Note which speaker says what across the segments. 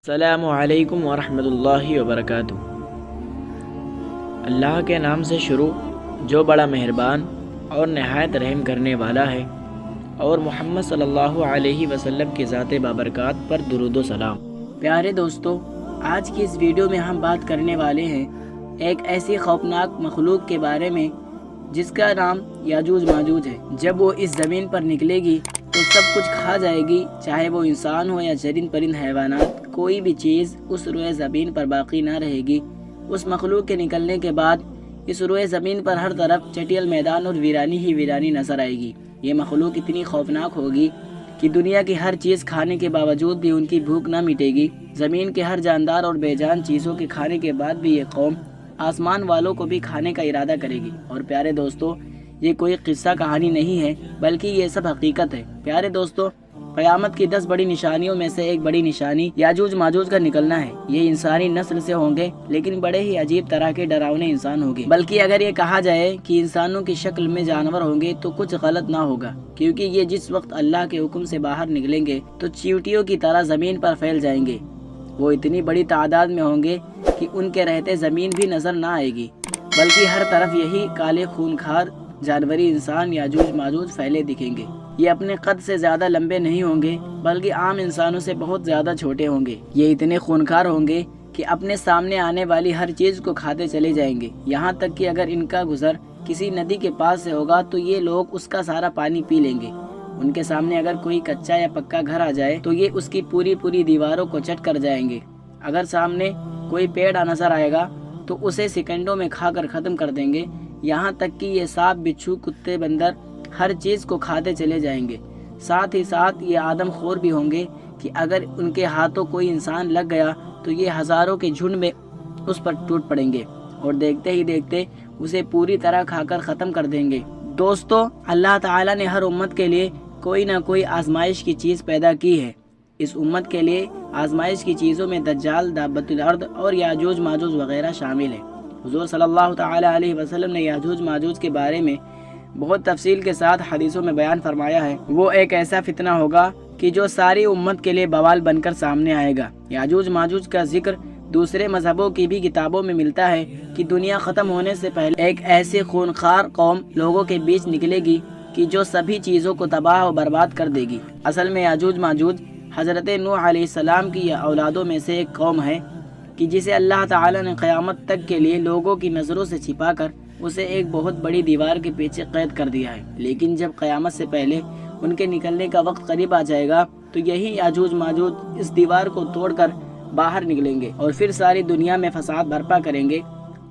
Speaker 1: السلام علیکم ورحمۃ اللہ وبرکاتہ۔ اللہ کے نام سے شروع جو بڑا مہربان اور نہایت رحم کرنے والا ہے، اور محمد صلی اللہ علیہ وسلم کی ذات بابرکات پر درود و سلام۔ پیارے دوستو، آج کی اس ویڈیو میں ہم بات کرنے والے ہیں ایک ایسی خوفناک مخلوق کے بارے میں جس کا نام یاجوج ماجوج ہے۔ جب وہ اس زمین پر نکلے گی تو سب کچھ کھا جائے گی، چاہے وہ انسان ہو یا چرند پرند حیوانات، کوئی بھی چیز اس روئے زمین پر باقی نہ رہے گی۔ اس مخلوق کے نکلنے کے بعد اس روئے زمین پر ہر طرف چٹیل میدان اور ویرانی ہی ویرانی نظر آئے گی۔ یہ مخلوق اتنی خوفناک ہوگی کہ دنیا کی ہر چیز کھانے کے باوجود بھی ان کی بھوک نہ مٹے گی۔ زمین کے ہر جاندار اور بے جان چیزوں کے کھانے کے بعد بھی یہ قوم آسمان والوں کو بھی کھانے کا ارادہ کرے گی۔ اور پیارے دوستو، یہ کوئی قصہ کہانی نہیں ہے، بلکہ یہ سب حقیقت ہے۔ پیارے دوستو، قیامت کی 10 بڑی نشانیوں میں سے ایک بڑی نشانی یاجوج ماجوج کا نکلنا ہے۔ یہ انسانی نسل سے ہوں گے، لیکن بڑے ہی عجیب طرح کے ڈراؤنے انسان ہوں گے۔ بلکہ اگر یہ کہا جائے کہ انسانوں کی شکل میں جانور ہوں گے تو کچھ غلط نہ ہوگا، کیونکہ یہ جس وقت اللہ کے حکم سے باہر نکلیں گے تو چیونٹیوں کی طرح زمین پر پھیل جائیں گے۔ وہ اتنی بڑی تعداد میں ہوں گے کہ ان کے رہتے زمین بھی نظر نہ آئے گی، بلکہ ہر طرف یہی کالے خونخوار جانوری انسان یاجوج ماجوج پھیلے دکھیں گے۔ یہ اپنے قد سے زیادہ لمبے نہیں ہوں گے، بلکہ عام انسانوں سے بہت زیادہ چھوٹے ہوں گے۔ یہ اتنے خونخوار ہوں گے کہ اپنے سامنے آنے والی ہر چیز کو کھاتے چلے جائیں گے، یہاں تک کہ اگر ان کا گزر کسی ندی کے پاس سے ہوگا تو یہ لوگ اس کا سارا پانی پی لیں گے۔ ان کے سامنے اگر کوئی کچا یا پکا گھر آ جائے تو یہ اس کی پوری دیواروں کو چٹ کر جائیں گے۔ اگر سامنے کوئی پیڑ نظر آئے گا تو اسے سیکنڈوں میں کھا کر ختم کر دیں گے، یہاں تک کہ یہ سانپ، بچھو، کتے، بندر ہر چیز کو کھاتے چلے جائیں گے۔ ساتھ ہی ساتھ یہ آدم خور بھی ہوں گے کہ اگر ان کے ہاتھوں کوئی انسان لگ گیا تو یہ ہزاروں کے جھنڈ میں اس پر ٹوٹ پڑیں گے اور دیکھتے ہی دیکھتے اسے پوری طرح کھا کر ختم کر دیں گے۔ دوستو، اللہ تعالیٰ نے ہر امت کے لیے کوئی نہ کوئی آزمائش کی چیز پیدا کی ہے۔ اس امت کے لیے آزمائش کی چیزوں میں دجال، دابت الارض اور یاجوج ماجوج وغیرہ شامل ہیں۔ حضور صلی اللہ تعالیٰ علیہ وسلم نے یاجوج ماجوج کے بارے میں بہت تفصیل کے ساتھ حدیثوں میں بیان فرمایا ہے۔ وہ ایک ایسا فتنہ ہوگا کہ جو ساری امت کے لیے بوال بن کر سامنے آئے گا۔ یاجوج ماجوج کا ذکر دوسرے مذہبوں کی بھی کتابوں میں ملتا ہے کہ دنیا ختم ہونے سے پہلے ایک ایسی خونخوار قوم لوگوں کے بیچ نکلے گی کہ جو سبھی چیزوں کو تباہ و برباد کر دے گی۔ اصل میں یاجوج ماجوج حضرت نوح علیہ السلام کی یا اولادوں میں سے ایک قوم ہے کہ جسے اللہ تعالیٰ نے قیامت تک کے لیے لوگوں کی نظروں سے چھپا کر اسے ایک بہت بڑی دیوار کے پیچھے قید کر دیا ہے۔ لیکن جب قیامت سے پہلے ان کے نکلنے کا وقت قریب آ جائے گا تو یہی یاجوج ماجوج اس دیوار کو توڑ کر باہر نکلیں گے اور پھر ساری دنیا میں فساد برپا کریں گے۔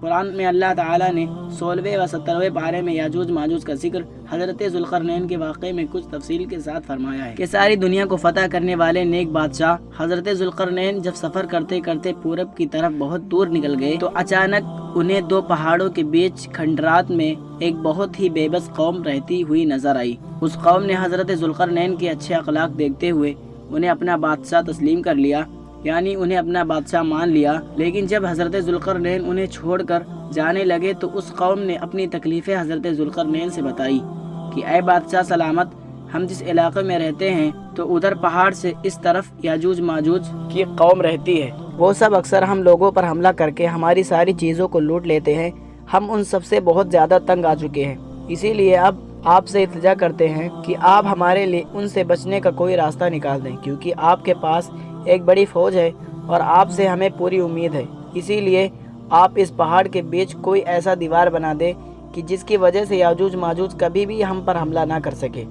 Speaker 1: قرآن میں اللہ تعالیٰ نے 16ویں و 17ویں پارے میں یاجوج ماجوج کا ذکر حضرت ذوالقرنین کے واقعے میں کچھ تفصیل کے ساتھ فرمایا ہے کہ ساری دنیا کو فتح کرنے والے نیک بادشاہ حضرت ذوالقرنین جب سفر کرتے کرتے پورب کی طرف بہت دور نکل گئے تو اچانک انہیں 2 پہاڑوں کے بیچ کھنڈرات میں ایک بہت ہی بے بس قوم رہتی ہوئی نظر آئی۔ اس قوم نے حضرت ذوالقرنین کے اچھے اخلاق دیکھتے ہوئے انہیں اپنا بادشاہ تسلیم کر لیا، یعنی انہیں اپنا بادشاہ مان لیا۔ لیکن جب حضرت ذوالقرنین انہیں چھوڑ کر جانے لگے تو اس قوم نے اپنی تکلیفیں حضرت ذوالقرنین سے بتائی کہ اے بادشاہ سلامت، ہم جس علاقے میں رہتے ہیں تو ادھر پہاڑ سے اس طرف یاجوج ماجوج کی قوم رہتی ہے۔ وہ سب اکثر ہم لوگوں پر حملہ کر کے ہماری ساری چیزوں کو لوٹ لیتے ہیں۔ ہم ان سب سے بہت زیادہ تنگ آ چکے ہیں، اسی لیے اب آپ سے التجا کرتے ہیں کہ آپ ہمارے لیے ان سے بچنے کا کوئی راستہ نکال دیں، کیونکہ آپ کے پاس ایک بڑی فوج ہے اور آپ سے ہمیں پوری امید ہے۔ اسی لیے آپ اس پہاڑ کے بیچ کوئی ایسا دیوار بنا دے کہ جس کی وجہ سے یاجوج ماجوج کبھی بھی ہم پر حملہ نہ کر سکے۔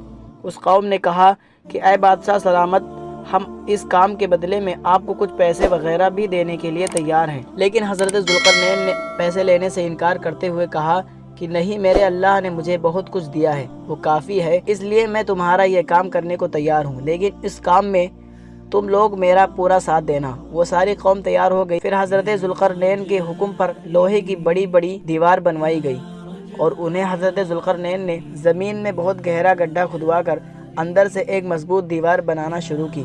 Speaker 1: اس قوم نے کہا کہ اے بادشاہ سلامت، ہم اس کام کے بدلے میں آپ کو کچھ پیسے وغیرہ بھی دینے کے لیے تیار ہیں۔ لیکن حضرت ذوالقرنین نے پیسے لینے سے انکار کرتے ہوئے کہا کہ نہیں، میرے اللہ نے مجھے بہت کچھ دیا ہے، وہ کافی ہے، اس لیے میں تمہارا یہ کام کرنے کو تیار ہوں، لیکن اس کام میں تم لوگ میرا پورا ساتھ دینا۔ وہ ساری قوم تیار ہو گئی۔ پھر حضرت ذوالقرنین کے حکم پر لوہے کی بڑی بڑی دیوار بنوائی گئی اور انہیں حضرت ذوالقرنین نے زمین میں بہت گہرا گڈھا کھدوا کر اندر سے ایک مضبوط دیوار بنانا شروع کی۔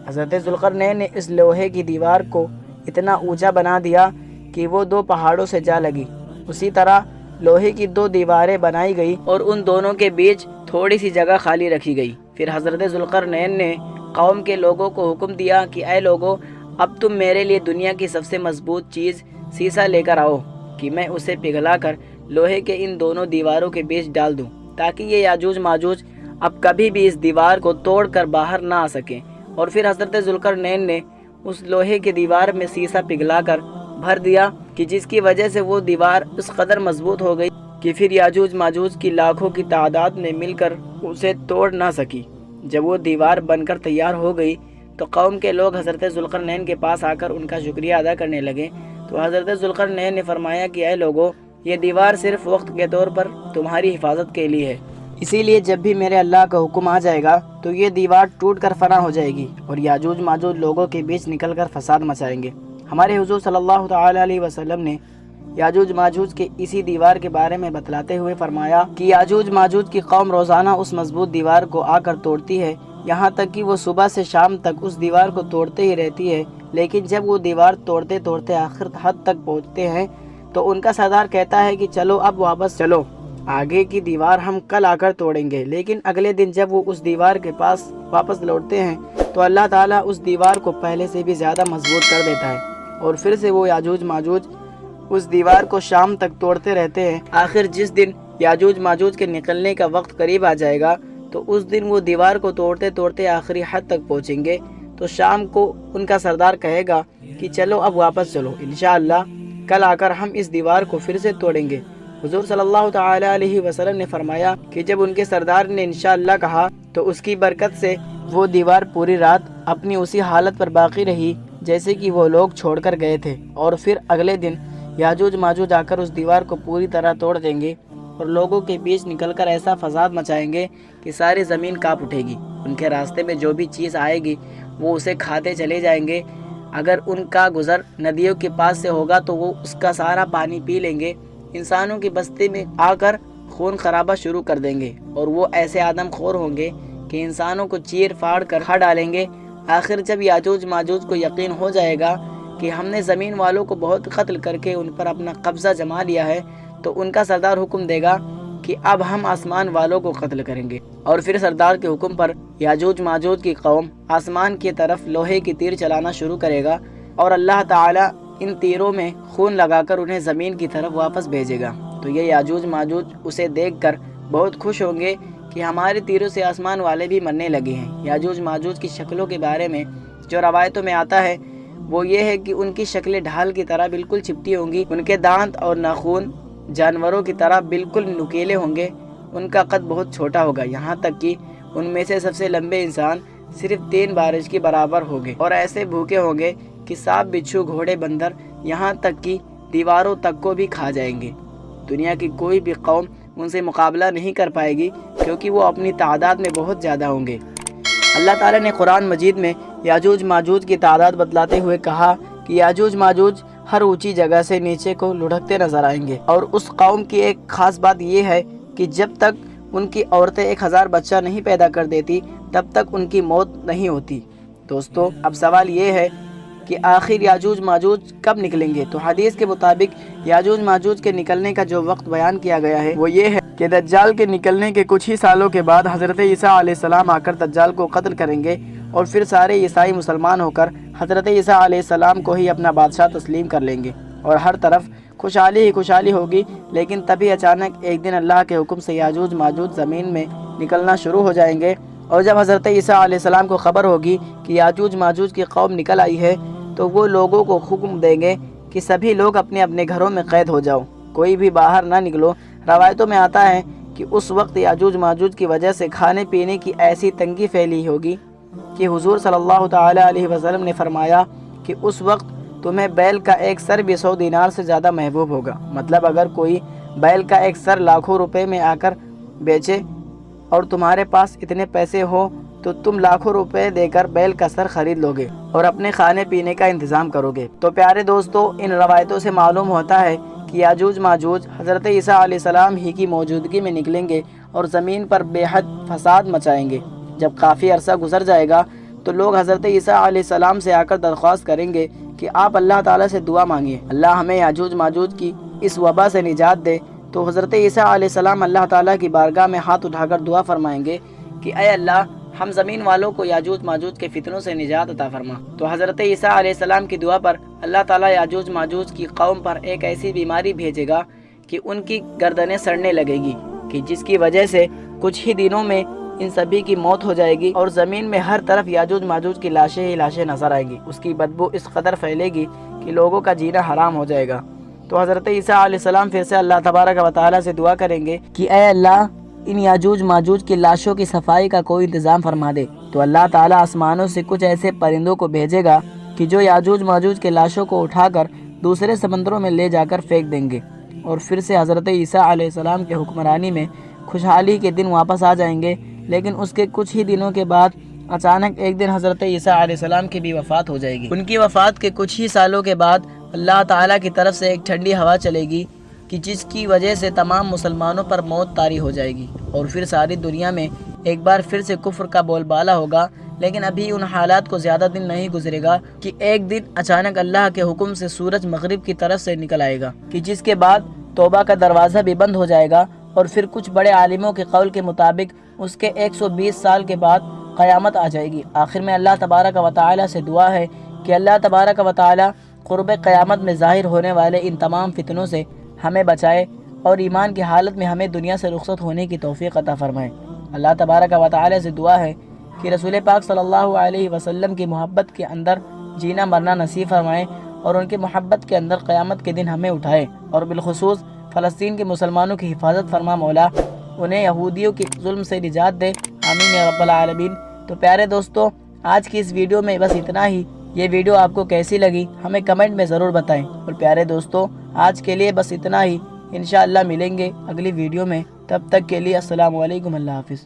Speaker 1: حضرت ذوالقرنین نے اس لوہے کی دیوار کو اتنا اونچا بنا دیا کہ وہ 2 پہاڑوں سے جا لگی۔ اسی طرح لوہے کی 2 دیواریں بنائی گئی اور ان دونوں کے بیچ تھوڑی سی جگہ خالی رکھی گئی۔ پھر حضرت ذوالقرنین نے قوم کے لوگوں کو حکم دیا کہ اے لوگوں، اب تم میرے لیے دنیا کی سب سے مضبوط چیز سیسا لے کر آؤ کہ میں اسے پگھلا کر لوہے کے ان دونوں دیواروں کے بیچ ڈال دوں، تاکہ یہ یاجوج ماجوج اب کبھی بھی اس دیوار کو توڑ کر باہر نہ آ سکیں۔ اور پھر حضرت ذوالقرنین نے اس لوہے کی دیوار میں سیسا پگھلا کر بھر دیا کہ جس کی وجہ سے وہ دیوار اس قدر مضبوط ہو گئی کہ پھر یاجوج ماجوج کی لاکھوں کی تعداد نے مل کر اسے توڑ نہ سکی۔ جب وہ دیوار بن کر تیار ہو گئی تو قوم کے لوگ حضرت ذوالقرنین کے پاس آ کر ان کا شکریہ ادا کرنے لگے۔ تو حضرت ذوالقرنین نے فرمایا کہ اے لوگو، یہ دیوار صرف وقت کے طور پر تمہاری حفاظت کے لیے ہے، اسی لیے جب بھی میرے اللہ کا حکم آ جائے گا تو یہ دیوار ٹوٹ کر فنا ہو جائے گی اور یاجوج ماجوج لوگوں کے بیچ نکل کر فساد مچائیں گے۔ ہمارے حضور صلی اللہ تعالی علیہ وسلم نے یاجوج ماجوج کے اسی دیوار کے بارے میں بتلاتے ہوئے فرمایا کہ یاجوج ماجوج کی قوم روزانہ اس مضبوط دیوار کو آ کر توڑتی ہے، یہاں تک کہ وہ صبح سے شام تک اس دیوار کو توڑتے ہی رہتی ہے، لیکن جب وہ دیوار توڑتے توڑتے آخر حد تک پہنچتے ہیں تو ان کا سردار کہتا ہے کہ چلو اب واپس چلو، آگے کی دیوار ہم کل آ کر توڑیں گے۔ لیکن اگلے دن جب وہ اس دیوار کے پاس واپس لوٹتے ہیں تو اللہ تعالیٰ اس دیوار کو پہلے سے بھی زیادہ مضبوط کر دیتا ہے، اور پھر سے وہ یاجوج ماجوج اس دیوار کو شام تک توڑتے رہتے ہیں۔ آخر جس دن یاجوج ماجوج کے نکلنے کا وقت قریب آ جائے گا تو اس دن وہ دیوار کو توڑتے توڑتے آخری حد تک پہنچیں گے، تو شام کو ان کا سردار کہے گا کہ چلو اب واپس چلو، انشاءاللہ کل آ کر ہم اس دیوار کو پھر سے توڑیں گے۔ حضور صلی اللہ تعالی علیہ وسلم نے فرمایا کہ جب ان کے سردار نے انشاءاللہ کہا تو اس کی برکت سے وہ دیوار پوری رات اپنی اسی حالت پر باقی رہی جیسے کہ وہ لوگ چھوڑ کر گئے تھے، اور پھر اگلے دن یاجوج ماجوج آ کر اس دیوار کو پوری طرح توڑ دیں گے اور لوگوں کے بیچ نکل کر ایسا فساد مچائیں گے کہ ساری زمین کانپ اٹھے گی۔ ان کے راستے میں جو بھی چیز آئے گی وہ اسے کھاتے چلے جائیں گے، اگر ان کا گزر ندیوں کے پاس سے ہوگا تو وہ اس کا سارا پانی پی لیں گے، انسانوں کی بستی میں آ کر خون خرابہ شروع کر دیں گے، اور وہ ایسے آدم خور ہوں گے کہ انسانوں کو چیر پھاڑ کر کھا ڈالیں گے۔ آخر جب یاجوج ماجوج کو یقین ہو جائے گا کہ ہم نے زمین والوں کو بہت قتل کر کے ان پر اپنا قبضہ جما لیا ہے، تو ان کا سردار حکم دے گا کہ اب ہم آسمان والوں کو قتل کریں گے، اور پھر سردار کے حکم پر یاجوج ماجوج کی قوم آسمان کی طرف لوہے کی تیر چلانا شروع کرے گا، اور اللہ تعالیٰ ان تیروں میں خون لگا کر انہیں زمین کی طرف واپس بھیجے گا۔ تو یہ یاجوج ماجوج اسے دیکھ کر بہت خوش ہوں گے کہ ہمارے تیروں سے آسمان والے بھی مرنے لگے ہیں۔ یاجوج ماجوج کی شکلوں کے بارے میں جو روایتوں میں آتا ہے وہ یہ ہے کہ ان کی شکلیں ڈھال کی طرح بالکل چپٹی ہوں گی، ان کے دانت اور ناخن جانوروں کی طرح بالکل نکیلے ہوں گے، ان کا قد بہت چھوٹا ہوگا، یہاں تک کہ ان میں سے سب سے لمبے انسان صرف 3 بارش کے برابر ہوگے، اور ایسے بھوکے ہوں گے کہ سانپ بچھو گھوڑے بندر یہاں تک کہ دیواروں تک کو بھی کھا جائیں گے۔ دنیا کی کوئی بھی قوم ان سے مقابلہ نہیں کر پائے گی کیونکہ وہ اپنی تعداد میں بہت زیادہ ہوں گے۔ اللہ تعالیٰ نے قرآن مجید میں یاجوج ماجوج کی تعداد بتلاتے ہوئے کہا کہ یاجوج ماجوج ہر اونچی جگہ سے نیچے کو لڑھکتے نظر آئیں گے، اور اس قوم کی ایک خاص بات یہ ہے کہ جب تک ان کی عورتیں 1000 بچہ نہیں پیدا کر دیتی تب تک ان کی موت نہیں ہوتی۔ دوستو، اب سوال یہ ہے کہ آخر یاجوج ماجوج کب نکلیں گے؟ تو حدیث کے مطابق یاجوج ماجوج کے نکلنے کا جو وقت بیان کیا گیا ہے وہ یہ ہے کہ دجال کے نکلنے کے کچھ ہی سالوں کے بعد حضرت عیسیٰ علیہ السلام آ کر دجال کو قتل کریں گے، اور پھر سارے عیسائی مسلمان ہو کر حضرت عیسیٰ علیہ السلام کو ہی اپنا بادشاہ تسلیم کر لیں گے، اور ہر طرف خوشحالی ہی خوشحالی ہوگی۔ لیکن تبھی اچانک ایک دن اللہ کے حکم سے یاجوج ماجوج زمین میں نکلنا شروع ہو جائیں گے، اور جب حضرت عیسیٰ علیہ السلام کو خبر ہوگی کہ یاجوج ماجوج کی قوم نکل آئی ہے تو وہ لوگوں کو حکم دیں گے کہ سبھی لوگ اپنے اپنے گھروں میں قید ہو جاؤ، کوئی بھی باہر نہ نکلو۔ روایتوں میں آتا ہے کہ اس وقت یاجوج ماجوج کی وجہ سے کھانے پینے کی ایسی تنگی پھیلی ہوگی کہ حضور صلی اللہ تعالی علیہ وسلم نے فرمایا کہ اس وقت تمہیں بیل کا ایک سر بھی 100 دینار سے زیادہ محبوب ہوگا۔ مطلب اگر کوئی بیل کا ایک سر لاکھوں روپے میں آ کر بیچے اور تمہارے پاس اتنے پیسے ہو تو تم لاکھوں روپے دے کر بیل کا سر خرید لو گے اور اپنے کھانے پینے کا انتظام کرو گے۔ تو پیارے دوستو، ان روایتوں سے معلوم ہوتا ہے کہ یاجوج ماجوج حضرت عیسیٰ علیہ السلام ہی کی موجودگی میں نکلیں گے اور زمین پر بے حد فساد مچائیں گے۔ جب کافی عرصہ گزر جائے گا تو لوگ حضرت عیسیٰ علیہ السلام سے آ کر درخواست کریں گے کہ آپ اللہ تعالیٰ سے دعا مانگیے، اللہ ہمیں یاجوج ماجوج کی اس وبا سے نجات دے۔ تو حضرت عیسیٰ علیہ السلام اللہ تعالیٰ کی بارگاہ میں ہاتھ اٹھا کر دعا فرمائیں گے کہ اے اللہ، ہم زمین والوں کو یاجوج ماجوج کے فتنوں سے نجات عطا فرما۔ تو حضرت عیسیٰ علیہ السلام کی دعا پر اللہ تعالیٰ یاجوج ماجوج کی قوم پر ایک ایسی بیماری بھیجے گا کہ ان کی گردنیں سڑنے لگے گی، کہ جس کی وجہ سے کچھ ہی دنوں میں ان سبھی کی موت ہو جائے گی، اور زمین میں ہر طرف یاجوج ماجوج کی لاشیں ہی لاشیں نظر آئیں گی۔ اس کی بدبو اس قدر پھیلے گی کہ لوگوں کا جینا حرام ہو جائے گا۔ تو حضرت عیسیٰ علیہ السلام پھر سے اللہ تبارک و تعالیٰ سے دعا کریں گے کہ اے اللہ، ان یاجوج ماجوج کی لاشوں کی صفائی کا کوئی انتظام فرما دے۔ تو اللہ تعالیٰ آسمانوں سے کچھ ایسے پرندوں کو بھیجے گا کہ جو یاجوج ماجوج کے لاشوں کو اٹھا کر دوسرے سمندروں میں لے جا کر پھینک دیں گے، اور پھر سے حضرت عیسیٰ علیہ السلام کے حکمرانی میں خوشحالی کے دن واپس آ جائیں گے۔ لیکن اس کے کچھ ہی دنوں کے بعد اچانک ایک دن حضرت عیسیٰ علیہ السلام کی بھی وفات ہو جائے گی۔ ان کی وفات کے کچھ ہی سالوں کے بعد اللہ تعالیٰ کی طرف سے ایک ٹھنڈی ہوا چلے گی کہ جس کی وجہ سے تمام مسلمانوں پر موت طاری ہو جائے گی، اور پھر ساری دنیا میں ایک بار پھر سے کفر کا بول بالا ہوگا۔ لیکن ابھی ان حالات کو زیادہ دن نہیں گزرے گا کہ ایک دن اچانک اللہ کے حکم سے سورج مغرب کی طرف سے نکل آئے گا، کہ جس کے بعد توبہ کا دروازہ بھی بند ہو جائے گا، اور پھر کچھ بڑے عالموں کے قول کے مطابق اس کے 120 سال کے بعد قیامت آ جائے گی۔ آخر میں اللہ تبارک و تعالیٰ سے دعا ہے کہ اللہ تبارک و تعالیٰ قرب قیامت میں ظاہر ہونے والے ان تمام فتنوں سے ہمیں بچائے، اور ایمان کی حالت میں ہمیں دنیا سے رخصت ہونے کی توفیق عطا فرمائے۔ اللہ تبارک و تعالیٰ سے دعا ہے کہ رسول پاک صلی اللہ علیہ وسلم کی محبت کے اندر جینا مرنا نصیب فرمائے، اور ان کی محبت کے اندر قیامت کے دن ہمیں اٹھائے، اور بالخصوص فلسطین کے مسلمانوں کی حفاظت فرما مولا، انہیں یہودیوں کی ظلم سے نجات دے، آمین یا رب العالمین۔ تو پیارے دوستو، آج کی اس ویڈیو میں بس اتنا ہی۔ یہ ویڈیو آپ کو کیسی لگی ہمیں کمنٹ میں ضرور بتائیں، اور پیارے دوستو آج کے لیے بس اتنا ہی۔ انشاءاللہ ملیں گے اگلی ویڈیو میں، تب تک کے لیے السلام علیکم، اللہ حافظ۔